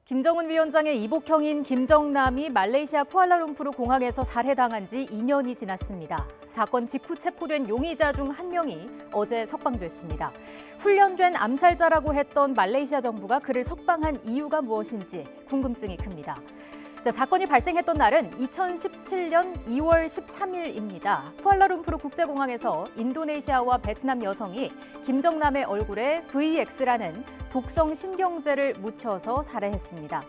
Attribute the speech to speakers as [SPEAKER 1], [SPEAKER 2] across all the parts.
[SPEAKER 1] 김정은 위원장의 이복형인 김정남이 말레이시아 쿠알라룸푸르 공항에서 살해당한 지 2년이 지났습니다. 사건 직후 체포된 용의자 중 한 명이 어제 석방됐습니다. 훈련된 암살자라고 했던 말레이시아 정부가 그를 석방한 이유가 무엇인지 궁금증이 큽니다. 사건이 발생했던 날은 2017년 2월 13일입니다. 쿠알라룸푸르 국제공항에서 인도네시아와 베트남 여성이 김정남의 얼굴에 VX라는 독성 신경제를 묻혀서 살해했습니다.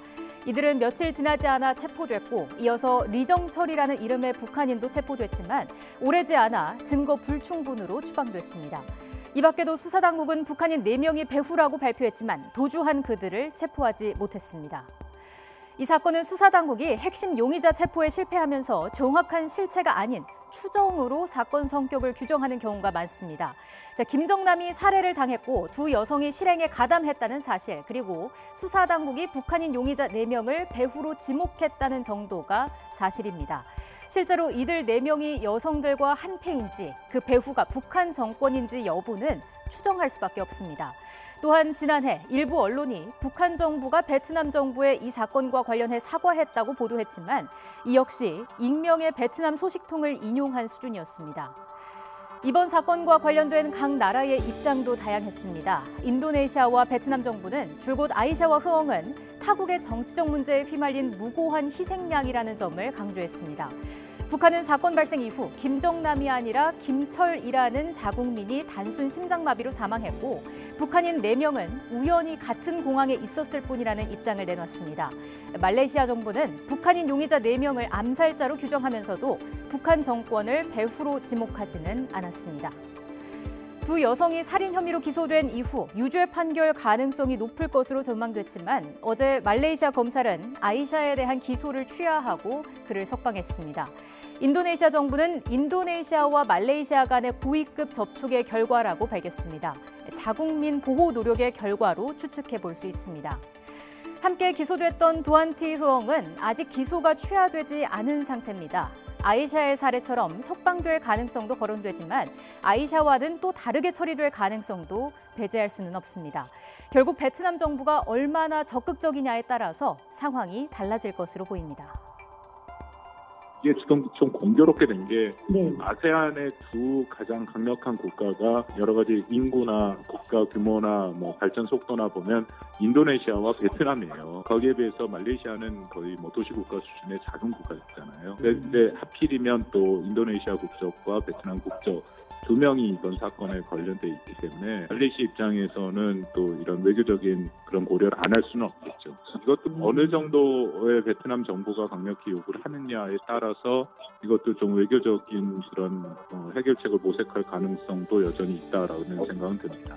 [SPEAKER 1] 이들은 며칠 지나지 않아 체포됐고 이어서 리정철이라는 이름의 북한인도 체포됐지만 오래지 않아 증거 불충분으로 추방됐습니다. 이 밖에도 수사당국은 북한인 4명이 배후라고 발표했지만 도주한 그들을 체포하지 못했습니다. 이 사건은 수사당국이 핵심 용의자 체포에 실패하면서 정확한 실체가 아닌 추정으로 사건 성격을 규정하는 경우가 많습니다. 김정남이 살해를 당했고 두 여성이 실행에 가담했다는 사실, 그리고 수사당국이 북한인 용의자 4명을 배후로 지목했다는 정도가 사실입니다. 실제로 이들 4명이 여성들과 한패인지 그 배후가 북한 정권인지 여부는 추정할 수밖에 없습니다. 또한 지난해 일부 언론이 북한 정부가 베트남 정부에 이 사건과 관련해 사과했다고 보도했지만 이 역시 익명의 베트남 소식통을 인용한 수준이었습니다. 이번 사건과 관련된 각 나라의 입장도 다양했습니다. 인도네시아와 베트남 정부는 줄곧 아이샤와 흐엉은 타국의 정치적 문제에 휘말린 무고한 희생양이라는 점을 강조했습니다. 북한은 사건 발생 이후 김정남이 아니라 김철이라는 자국민이 단순 심장마비로 사망했고 북한인 4명은 우연히 같은 공항에 있었을 뿐이라는 입장을 내놨습니다. 말레이시아 정부는 북한인 용의자 4명을 암살자로 규정하면서도 북한 정권을 배후로 지목하지는 않았습니다. 두 여성이 살인 혐의로 기소된 이후 유죄 판결 가능성이 높을 것으로 전망됐지만 어제 말레이시아 검찰은 아이샤에 대한 기소를 취하하고 그를 석방했습니다. 인도네시아 정부는 인도네시아와 말레이시아 간의 고위급 접촉의 결과라고 밝혔습니다. 자국민 보호 노력의 결과로 추측해 볼 수 있습니다. 함께 기소됐던 도안티 흐엉은 아직 기소가 취하되지 않은 상태입니다. 아이샤의 살해처럼 석방될 가능성도 거론되지만 아이샤와는 또 다르게 처리될 가능성도 배제할 수는 없습니다. 결국 베트남 정부가 얼마나 적극적이냐에 따라서 상황이 달라질 것으로 보입니다.
[SPEAKER 2] 이게 지금 좀 공교롭게 된 게
[SPEAKER 3] 네.
[SPEAKER 2] 아세안의 두 가장 강력한 국가가 여러 가지 인구나 국가 규모나 발전 속도나 보면 인도네시아와 베트남이에요. 거기에 비해서 말레이시아는 거의 도시국가 수준의 작은 국가였잖아요. 근데 하필이면 또 인도네시아 국적과 베트남 국적 두 명이 이번 사건에 관련돼 있기 때문에 말레이시아 입장에서는 또 이런 외교적인 그런 고려를 안 할 수는 없겠죠. 이것도 어느 정도의 베트남 정부가 강력히 요구를 하느냐에 따라서 이것도 좀 외교적인 그런 해결책을 모색할 가능성도 여전히 있다라는 생각은 듭니다.